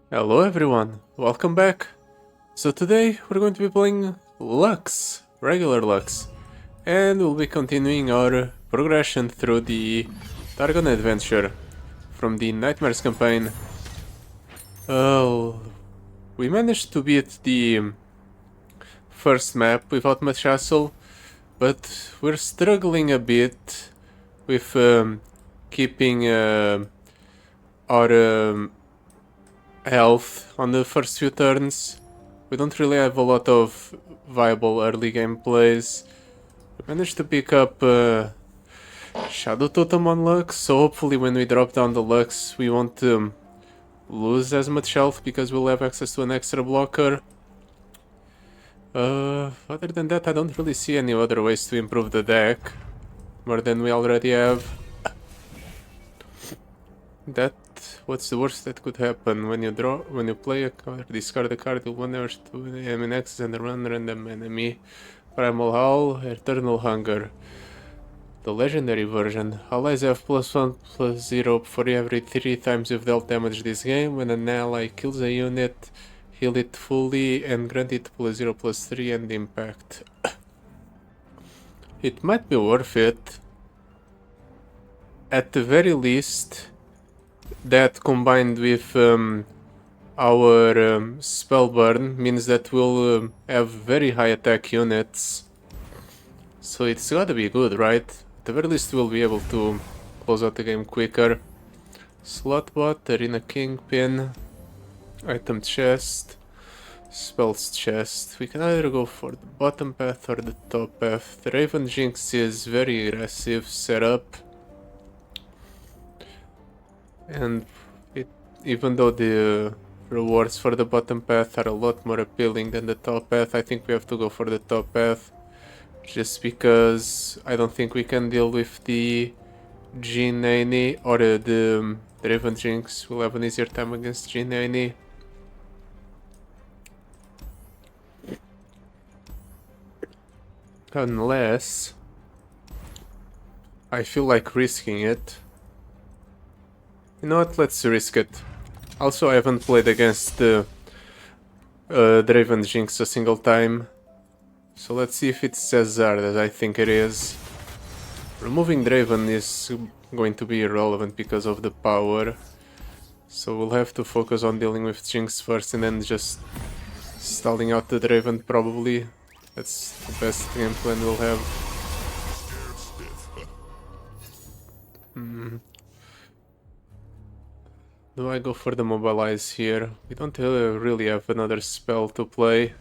Hello everyone, welcome back. So today we're going to be playing Lux, regular Lux, and we'll be continuing our progression through the Targon adventure from the Nightmares campaign. We managed to beat the first map without much hassle, but we're struggling a bit with keeping our health on the first few turns. We don't really have a lot of viable early game plays. We managed to pick up Shadow Totem on Lux, so hopefully when we drop down the Lux we won't lose as much health because we'll have access to an extra blocker. Other than that, I don't really see any other ways to improve the deck more than we already have. What's the worst that could happen? When you play a card, discard a card, you'll whenever to an access and run random enemy. Primal Howl, Eternal Hunger. The legendary version. Allies have +1/+0 for every 3 times you've dealt damage this game. When an ally kills a unit, heal it fully and grant it +0/+3 and impact. It might be worth it. At the very least, that combined with our spell burn means that we'll have very high attack units. So it's gotta be good, right? At the very least we'll be able to close out the game quicker. Slotbot, Arena Kingpin, Item Chest, Spells Chest. We can either go for the bottom path or the top path. The Draven and Jinx is very aggressive setup. And even though the rewards for the bottom path are a lot more appealing than the top path, I think we have to go for the top path. Just because I don't think we can deal with the G90 or the Draven Jinx. We'll have an easier time against G90. Unless I feel like risking it. You know what, let's risk it. Also, I haven't played against Draven Jinx a single time. So let's see if it's as hard as I think it is. Removing Draven is going to be irrelevant because of the power. So we'll have to focus on dealing with Jinx first and then just stalling out the Draven probably. That's the best game plan we'll have. Do I go for the mobilize here? We don't really have another spell to play.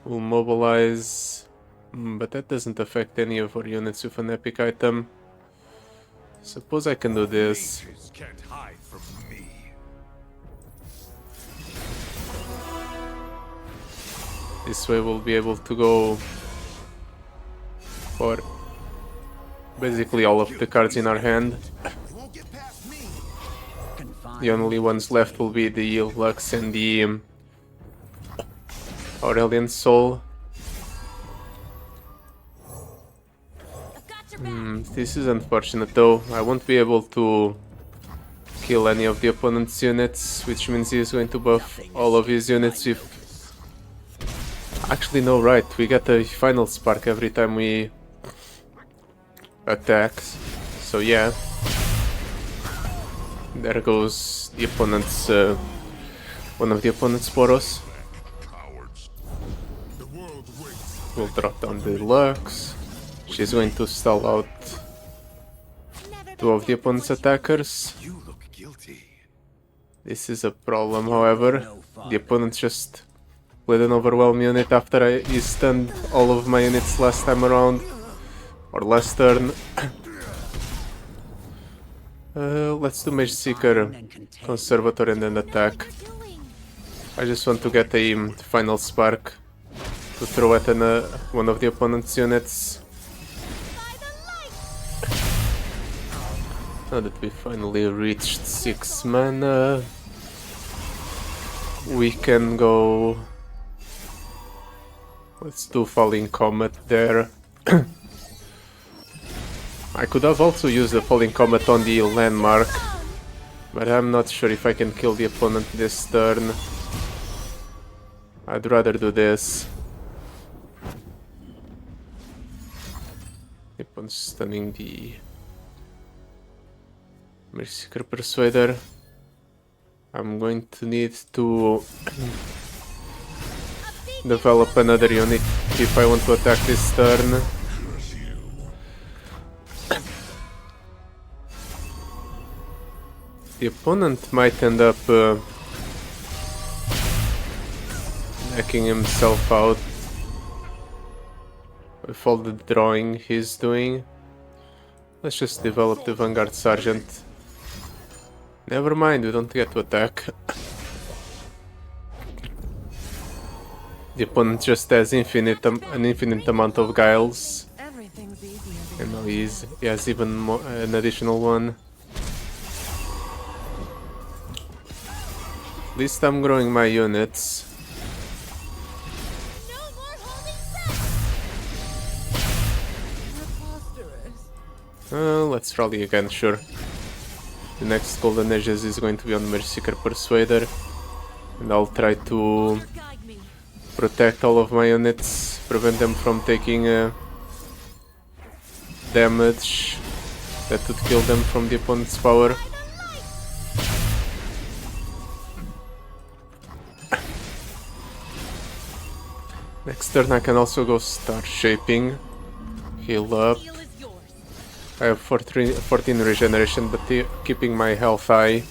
We'll mobilize, but that doesn't affect any of our units with an epic item. Suppose I can do this. Can't hide from me. This way we'll be able to go for basically all of the cards in our hand. The only ones left will be the Lux and the Aurelian Soul. This is unfortunate though. I won't be able to kill any of the opponent's units, which means he's going to buff all of his units with... Actually no, right, we get a final spark every time we attacks, so yeah, there goes the opponent's one of the opponent's Boros. We'll drop down the Lux. She's going to stall out 2 of the opponent's attackers. You look guilty. This is a problem, however. The opponent just played an overwhelm unit after he stunned all of my units last time around. Or last turn. Let's do Mage Seeker, Conservator and then attack. I just want to get a final spark to throw at one of the opponent's units. Now that we finally reached 6 mana, we can go... Let's do Falling Comet there. I could have also used the Falling Comet on the landmark, But I'm not sure if I can kill the opponent this turn. I'd rather do this. Keep on stunning the Mercycur Persuader. I'm going to need to develop another unit if I want to attack this turn. The opponent might end up knocking himself out with all the drawing he's doing. Let's just develop the Vanguard Sergeant. Never mind, we don't get to attack. The opponent just has an infinite amount of guiles. And now he has even more, an additional one. At least I'm growing my units. Let's rally again, sure. The next Golden Ages is going to be on Mercycur Persuader. And I'll try to protect all of my units, prevent them from taking damage that would kill them from the opponent's power. Next turn I can also go start shaping, heal up. I have 14 regeneration, but keeping my health high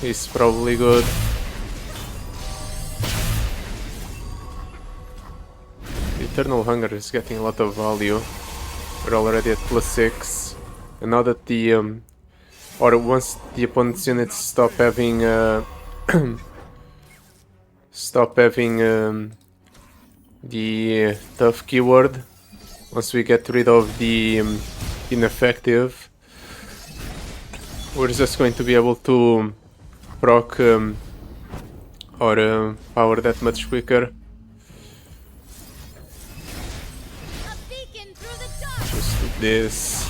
is probably good. Eternal Hunger is getting a lot of value. We're already at +6, and now that the once the opponent's units stop having the tough keyword, once we get rid of the ineffective, we're just going to be able to proc our power that much quicker. Just do this.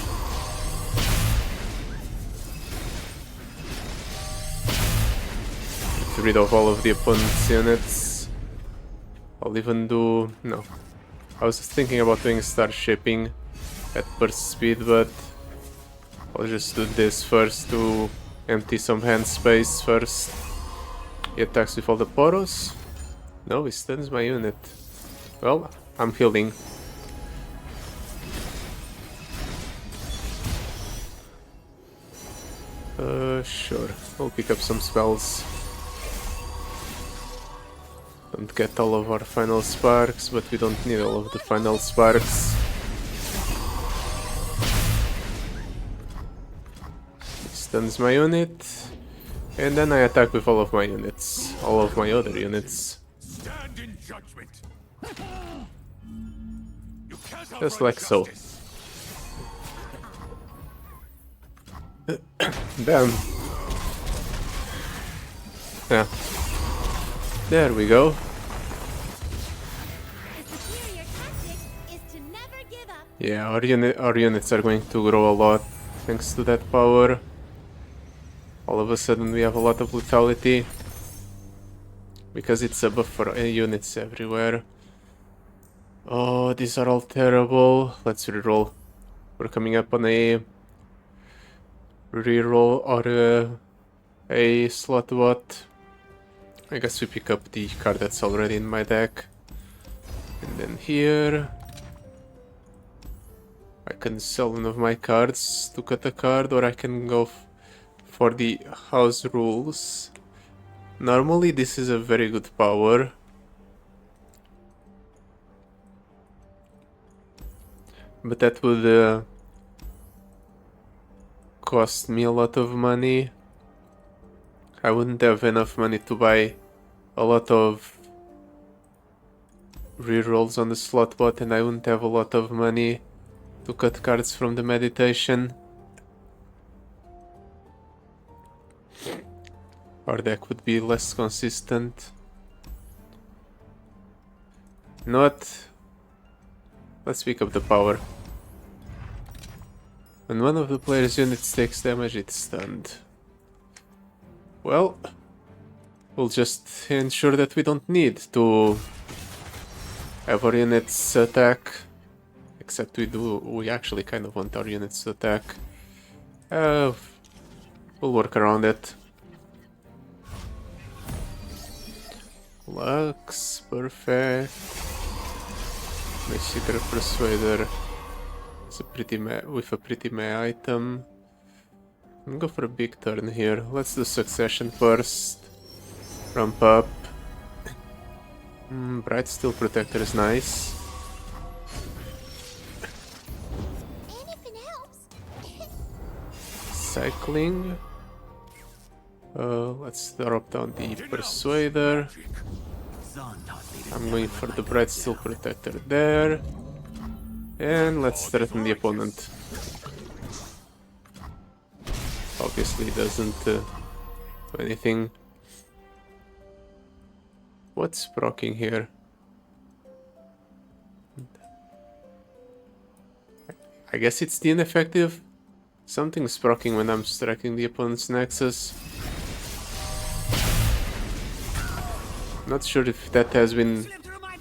Get rid of all of the opponent's units. I'll even do... no. I was just thinking about doing start shipping at burst speed, but I'll just do this first to empty some hand space first. He attacks with all the poros. No, he stuns my unit. Well, I'm healing. Sure. We'll pick up some spells. Don't get all of our final sparks, but we don't need all of the final sparks. Stuns my unit, and then I attack with all of my units, all of my other units. Stand in judgment. Just like so. Damn. Yeah. There we go. Yeah, our units are going to grow a lot thanks to that power. All of a sudden we have a lot of lethality because it's a buff for units everywhere. Oh, these are all terrible. Let's reroll. We're coming up on a reroll or a slot bot. I guess we pick up the card that's already in my deck. And then here I can sell one of my cards to cut a card, or I can go for the house rules. Normally this is a very good power. But that would cost me a lot of money. I wouldn't have enough money to buy a lot of rerolls on the slot bot, and I wouldn't have a lot of money to cut cards from the meditation. Our deck would be less consistent. Not. Let's pick up the power. When one of the player's units takes damage, it's stunned. Well, we'll just ensure that we don't need to have our units attack. Except we actually kind of want our units to attack. We'll work around it. Lux, perfect. My Secret Persuader is with a pretty meh item. I'm gonna go for a big turn here. Let's do Succession first. Ramp up. Bright Steel Protector is nice. Cycling. Let's drop down the Persuader. I'm going for the Bright Steel Protector there. And let's threaten the opponent. Obviously doesn't do anything. What's proccing here? I guess it's the ineffective. Something's proccing when I'm striking the opponent's nexus. Not sure if that has been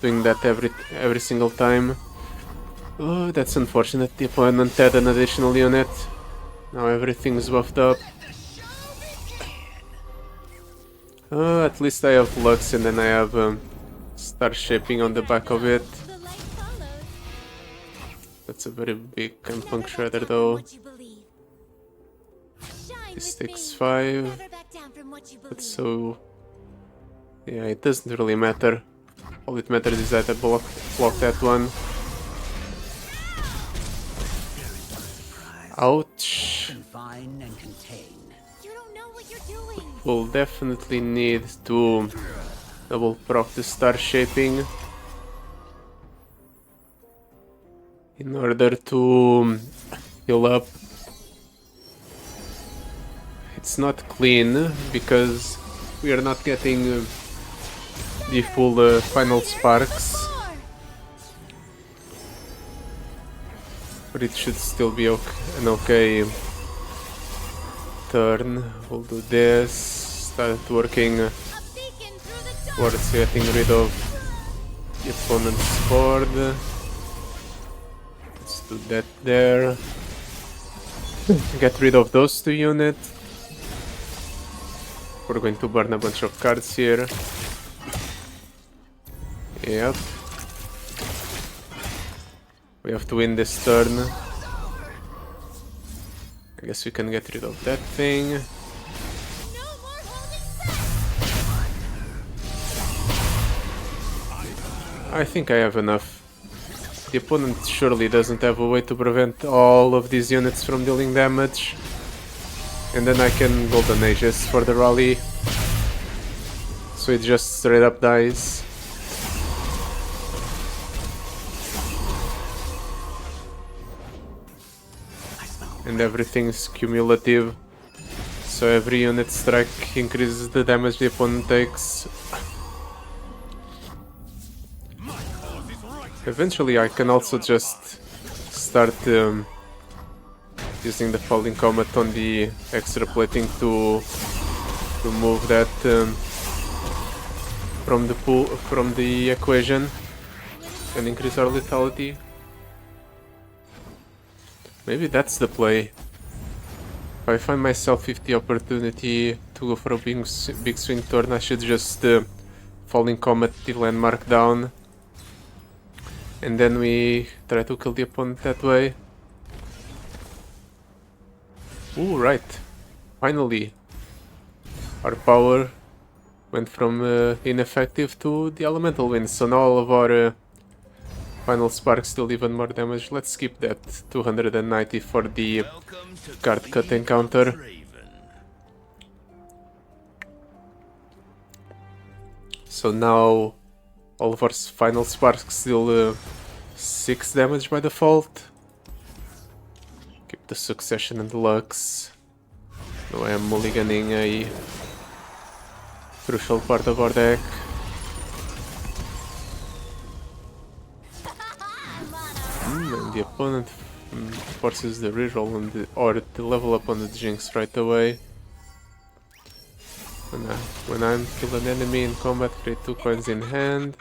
doing that every single time. Oh, that's unfortunate. The opponent had an additional unit. Now everything's buffed up. At least I have Lux and then I have Star Shaping on the back of it. That's a very big Punk Shredder though. This takes 5. But so... yeah, it doesn't really matter. All it matters is that I block that one. Ouch. We'll definitely need to double proc the Star Shaping in order to heal up. It's not clean because we are not getting the full final sparks, but it should still be an okay turn. We'll do this, start working towards getting rid of the opponent's board. Let's do that there. Get rid of those 2 units. We're going to burn a bunch of cards here. Yep. We have to win this turn. I guess we can get rid of that thing. I think I have enough. The opponent surely doesn't have a way to prevent all of these units from dealing damage. And then I can Golden Aegis for the rally. So it just straight up dies. And everything's cumulative. So every unit strike increases the damage the opponent takes. Eventually I can also just start using the Falling Comet on the extrapolating to remove that from the equation and increase our lethality. Maybe that's the play. If I find myself with the opportunity to go for a big swing turn, I should just Falling Comet the landmark down. And then we try to kill the opponent that way. Ooh, right. Finally. Our power went from ineffective to the elemental wins. So now all of our final sparks deal even more damage. Let's skip that 290 for the card cut encounter. So now all of our final sparks deal 6 damage by default. Keep the Succession and the Lux. Now I am mulliganing a crucial part of our deck. And the opponent forces the reroll on or the level up on the Jinx right away. When I'm kill an enemy in combat, create 2 coins in hand.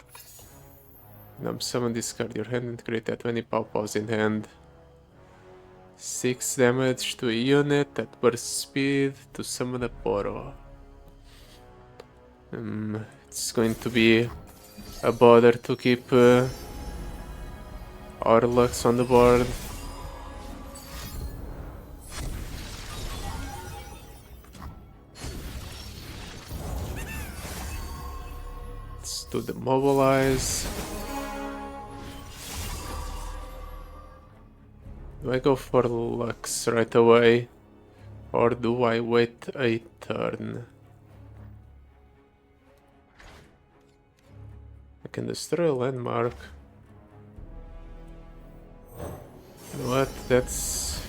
When summon, discard your hand and create that 20 pow-pows in hand. 6 damage to a unit at burst speed to summon a Poro. It's going to be a bother to keep our Lux on the board. Let's do the mobilize. Do I go for Lux right away, or do I wait a turn? I can destroy a landmark. You know what? That's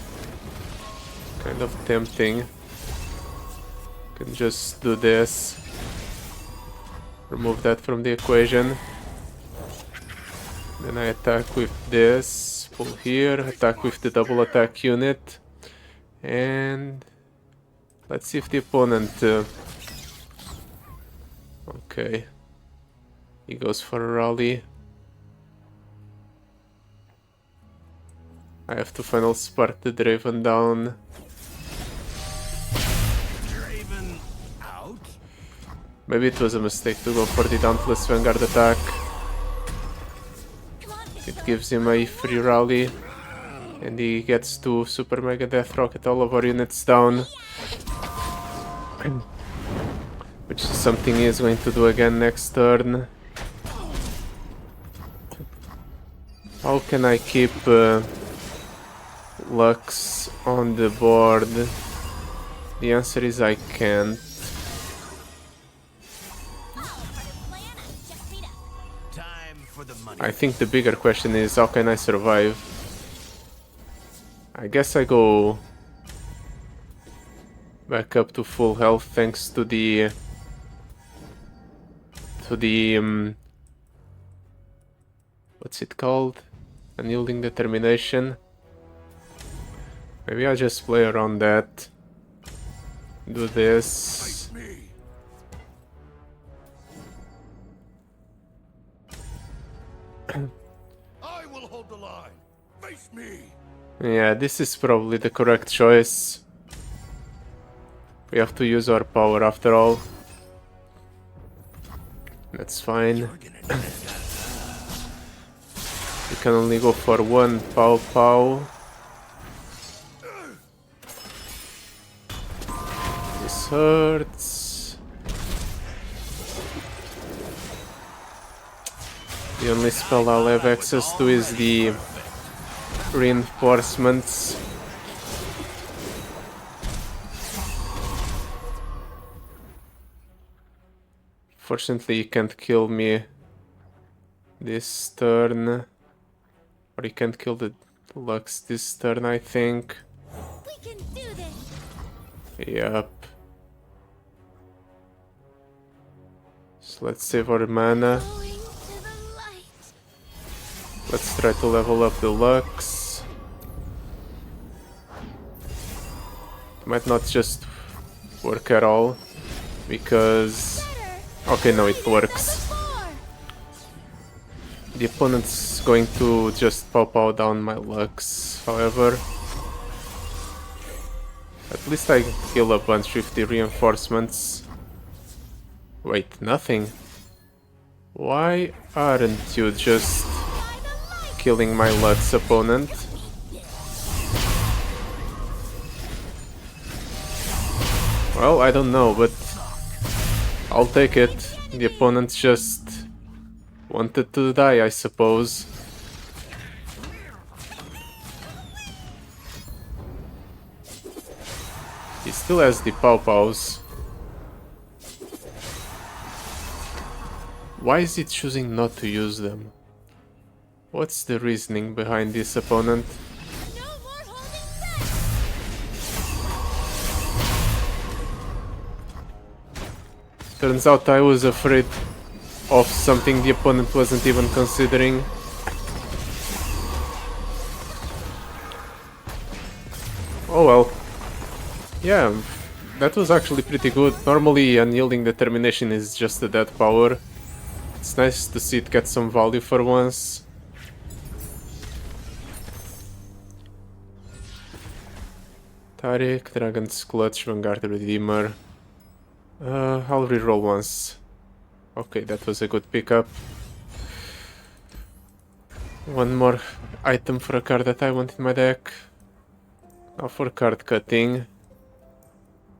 kind of tempting. Can just do this. Remove that from the equation. Then I attack with this. Pull here, attack with the double attack unit, and let's see if the opponent okay, he goes for a rally. I have to final spark the Draven down. Draven out? Maybe it was a mistake to go for the Dauntless Vanguard attack. It gives him a free rally, and he gets to Super Mega Death Rocket all of our units down. Which is something he is going to do again next turn. How can I keep Lux on the board? The answer is I can't. I think the bigger question is how can I survive? I guess I go back up to full health thanks to the what's it called? Unyielding Determination. Maybe I'll just play around that. Do this. I will hold the line. Face me. Yeah, this is probably the correct choice. We have to use our power after all. That's fine. We can only go for 1 pow pow. This hurts. The only spell I'll have access to is the reinforcements. Fortunately, he can't kill me this turn. Or he can't kill the Lux this turn, I think. We can do this. Yep. So let's save our mana. Going to the light. Let's try to level up the Lux. Might not just work at all, because... Okay, no, it works. The opponent's going to just pow down my Lux, however. At least I kill a bunch with the reinforcements. Wait, nothing? Why aren't you just killing my Lux opponent? Well, I don't know, but I'll take it. The opponent just wanted to die, I suppose. He still has the pow-pows. Why is he choosing not to use them? What's the reasoning behind this opponent? No more holding back. Turns out I was afraid of something the opponent wasn't even considering. Oh well. Yeah, that was actually pretty good. Normally unyielding determination is just a dead power. It's nice to see it get some value for once. Taric, Dragon's Clutch, Vanguard Redeemer. I'll reroll once. Okay, that was a good pickup. One more item for a card that I want in my deck. Now for card cutting.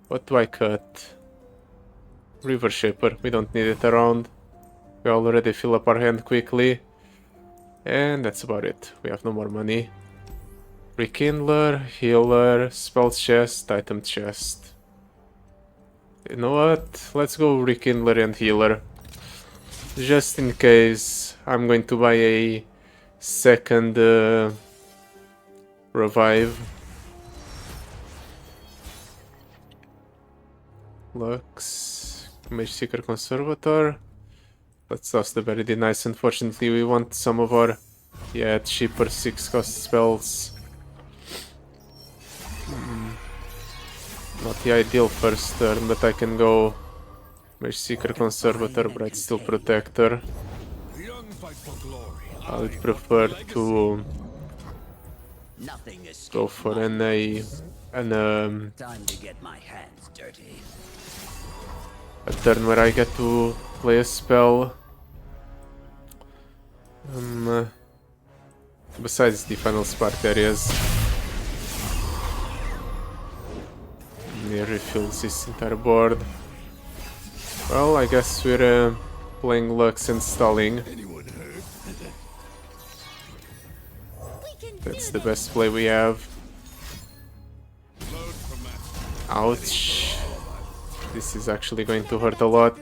What do I cut? River Shaper, we don't need it around. We already fill up our hand quickly. And that's about it. We have no more money. Rekindler, Healer, Spell Chest, Item Chest. You know what? Let's go Rekindler and Healer. Just in case I'm going to buy a second revive. Lux, Mage Seeker Conservator. Let's toss the Very Nice. Unfortunately, we want some of our cheaper 6 cost spells. Not the ideal first turn, but I can go Mage Seeker Conservator, Bright Steel Protector. I would prefer to go for an a turn where I get to play a spell. Besides the final spark areas. Refills this entire board. Well, I guess we're playing Lux and stalling. That's the best play we have. Ouch. This is actually going to hurt a lot.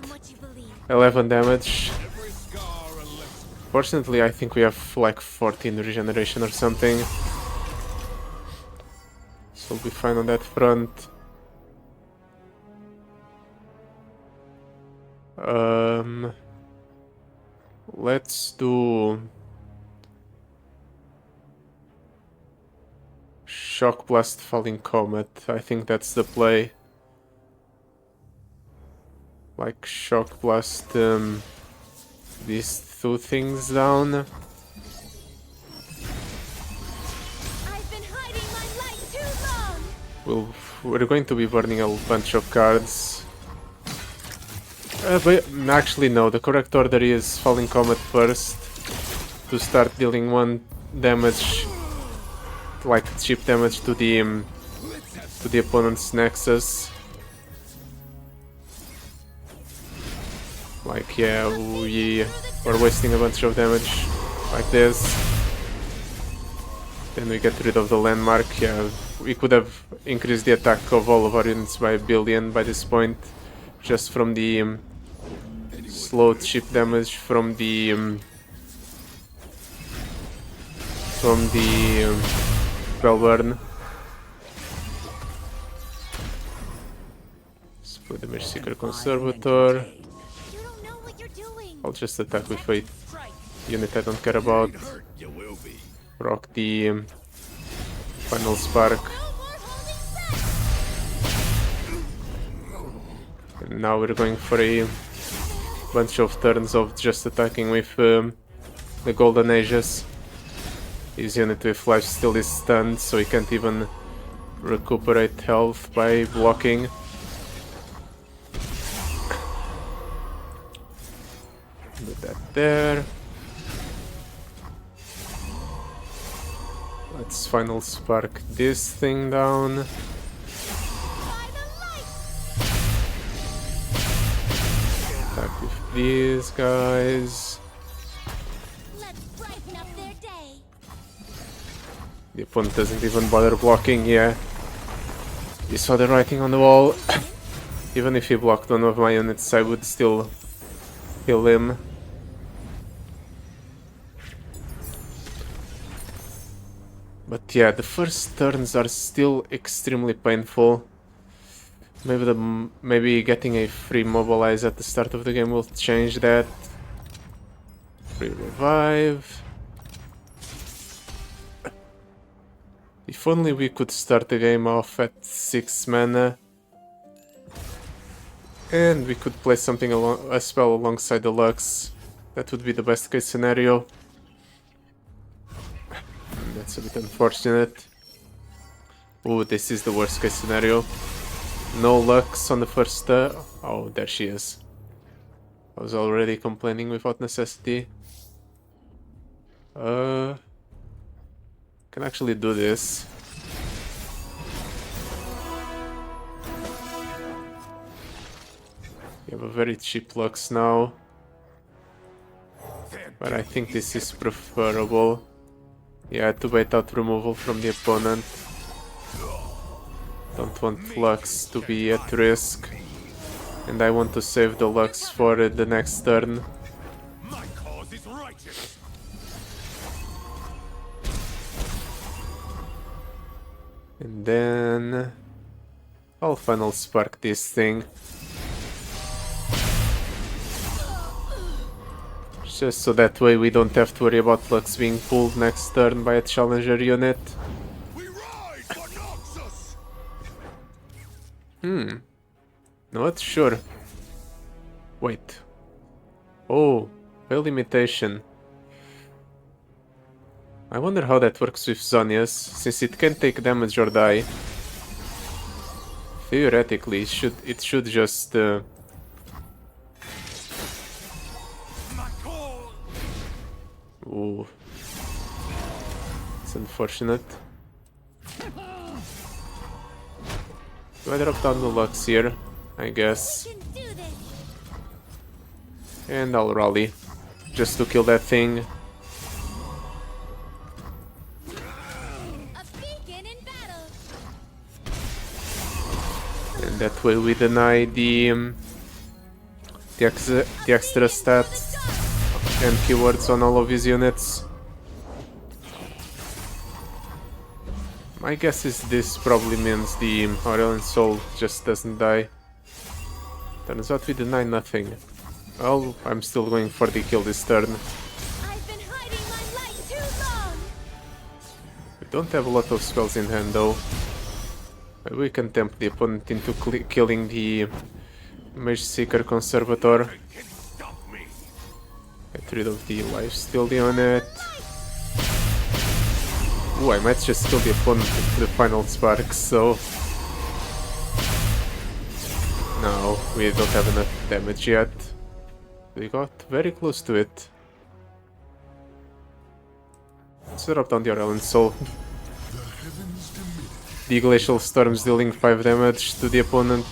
11 damage. Fortunately, I think we have like 14 regeneration or something. So we'll be fine on that front. Let's do Shock Blast Falling Comet. I think that's the play. Like Shock Blast these two things down. I've been hiding my light too long. We're going to be burning a bunch of cards. But actually no, the correct order is Falling Comet first to start dealing 1 damage, like cheap damage to the opponent's Nexus. Like we're wasting a bunch of damage like this. Then we get rid of the landmark. Yeah, we could have increased the attack of all of our units by 1 billion by this point, just from the slow cheap damage from the spell burn. Let's put the Mage Seeker Conservator. I'll just attack with a unit I don't care about. Rock the final spark. And now we're going for a bunch of turns of just attacking with the Golden Ages. His unit with life still is stunned, so he can't even recuperate health by blocking. Put that there. Let's final spark this thing down. Attack with these guys. Let's brighten up their day. The opponent doesn't even bother blocking, yeah. You saw the writing on the wall. Even if he blocked one of my units, I would still kill him. But yeah, the first turns are still extremely painful. Maybe getting a free mobilize at the start of the game will change that. Free revive. If only we could start the game off at 6 mana. And we could play something along a spell alongside the Lux. That would be the best case scenario. That's a bit unfortunate. Oh, this is the worst case scenario. No Lux on the first... oh, there she is. I was already complaining without necessity. Can actually do this. We have a very cheap Lux now. But I think this is preferable. Yeah, to bait out removal from the opponent. Don't want Lux to be at risk. And I want to save the Lux for the next turn. My cause is righteous. And then... I'll Final Spark this thing. Just so that way we don't have to worry about Lux being pulled next turn by a challenger unit. We ride for Noxus. Not sure. Wait. Oh, spell limitation. I wonder how that works with Zonius, since it can take damage or die. Theoretically, it should just... My cause. Ooh. It's unfortunate. Do I drop down the Lux here? I guess. Can do this. And I'll rally. Just to kill that thing. A beacon in battle. And that way we deny the extra stats and keywords on all of his units. My guess is this probably means the Aurelian Soul just doesn't die. Turns out we deny nothing. Well, I'm still going for the kill this turn. I've been hiding my light too long. We don't have a lot of spells in hand though. We can tempt the opponent into killing the Mage Seeker Conservator. Can stop me. Get rid of the lifesteal unit. Ooh, I might just kill the opponent with the Final Spark, so... No, we don't have enough damage yet. We got very close to it. Let's drop down the Aurelian Soul. The Glacial Storm's dealing 5 damage to the opponent.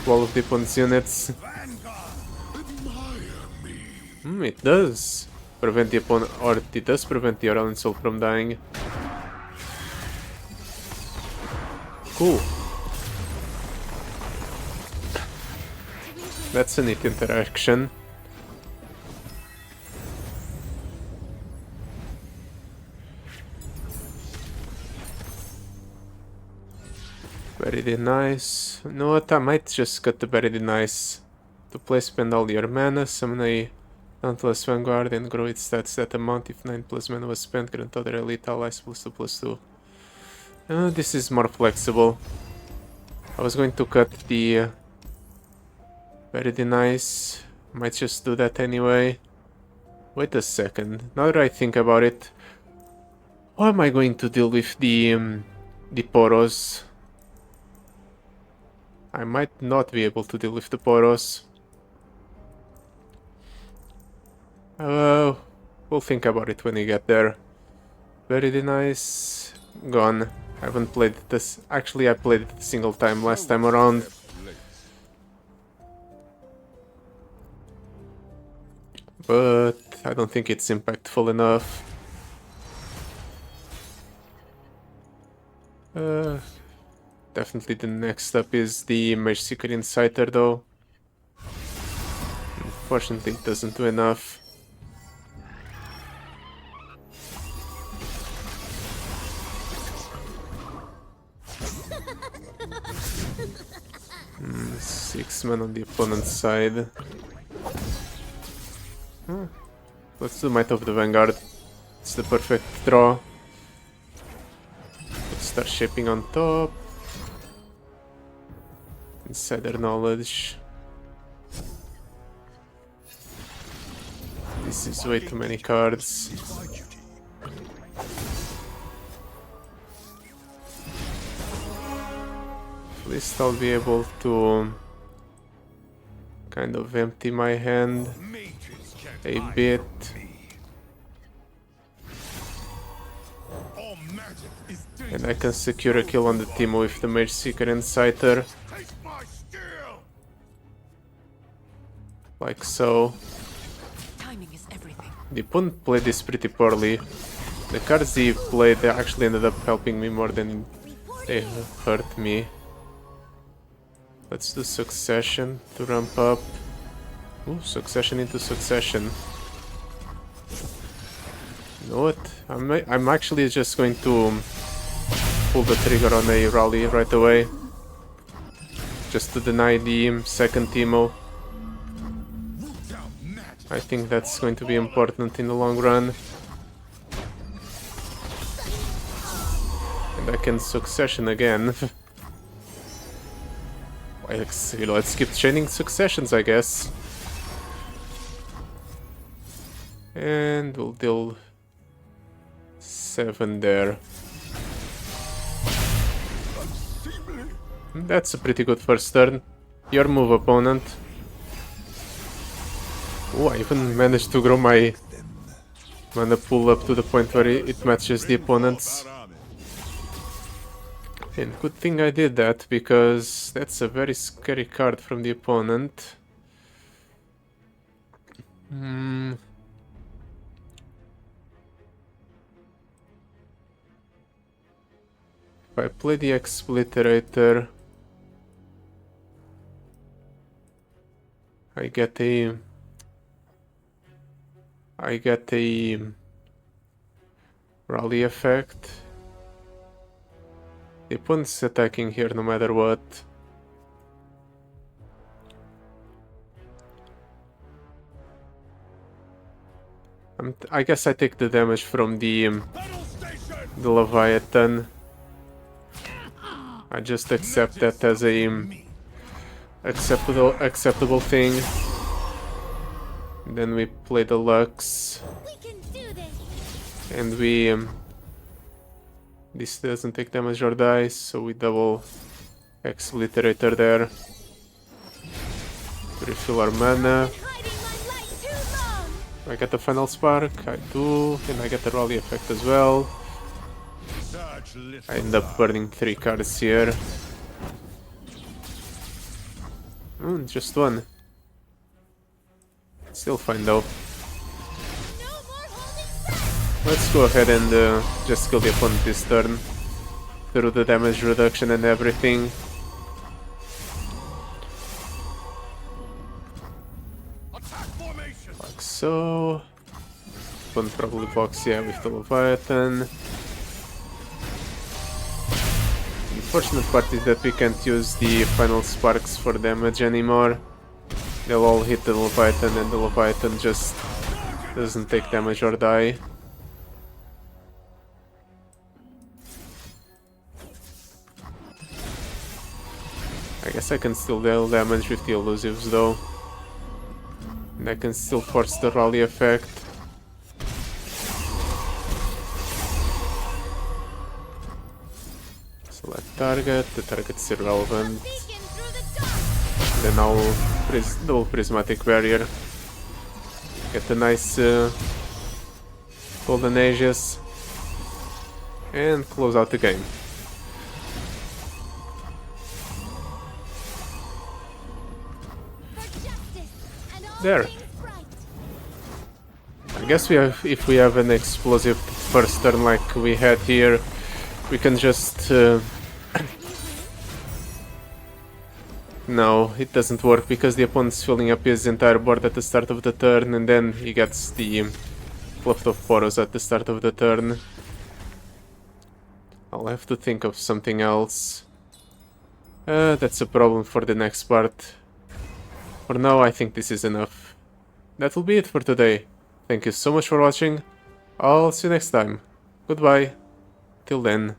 To all of the opponent's units. It does prevent the opponent, or it does prevent the Aurelian Soul from dying. Cool. That's a neat interaction. Very nice. You know what? I might just cut the very nice to play spend all your mana, summon a Dauntless Vanguard and grow its stats that amount if 9 plus mana was spent, grant other elite allies +2/+2. This is more flexible. I was going to cut the very nice. Might just do that anyway. Wait a second. Now that I think about it, how am I going to deal with the Poros? I might not be able to deal with the Poros. We'll think about it when we get there. Very nice. Gone. I haven't played this. Actually, I played it a single time last time around. But I don't think it's impactful enough. Definitely the next up is the Mage Seeker Inciter though. Unfortunately it doesn't do enough. Six men on the opponent's side. Let's do Might of the Vanguard. It's the perfect draw. Let's start shaping on top. Insider knowledge. This is way too many cards. At least I'll be able to kind of empty my hand a bit. And I can secure a kill on the Teemo with the Mage Seeker Inciter. Like so. Timing is everything. The opponent played this pretty poorly. The cards he played they actually ended up helping me more than they hurt me. Let's do Succession to ramp up. Ooh, Succession into Succession. You know what? I'm actually just going to pull the trigger on a rally right away. Just to deny the second Teemo. I think that's going to be important in the long run. And I can Succession again. Let's keep chaining Successions, I guess. And we'll deal 7 there. That's a pretty good first turn. Your move, opponent. Oh, I even managed to grow my mana pool up to the point where it matches the opponent's. And good thing I did that, because that's a very scary card from the opponent. If I play the Expliterator, I get a rally effect. The opponent's attacking here no matter what. I guess I take the damage from the Leviathan. I just accept that as a acceptable thing. Then we play the Lux. We can do this. And we this doesn't take damage or die, so we double Expliterator there to refill our mana. Hiding my light too long. I get the Final Spark, I do, and I get the Rally effect as well. I end up burning 3 cards here. Just 1. Still fine though. No more holding back. Let's go ahead and just kill the opponent this turn. Through the damage reduction and everything. Like so. Opponent probably blocks, yeah, with the Leviathan. The unfortunate part is that we can't use the Final Sparks for damage anymore. They'll all hit the Leviathan and the Leviathan just doesn't take damage or die. I guess I can still deal damage with the elusives though. And I can still force the rally effect. Select target, the target's irrelevant. Beacon through the dark. Then I'll double prismatic barrier. Get a nice golden Aegis. And close out the game. For justice and all There. things right. I guess if we have an explosive first turn like we had here, we can just no, it doesn't work because the opponent's filling up his entire board at the start of the turn and then he gets the fluff of Poros at the start of the turn. I'll have to think of something else. That's a problem for the next part. For now, I think this is enough. That will be it for today. Thank you so much for watching. I'll see you next time. Goodbye. Till then.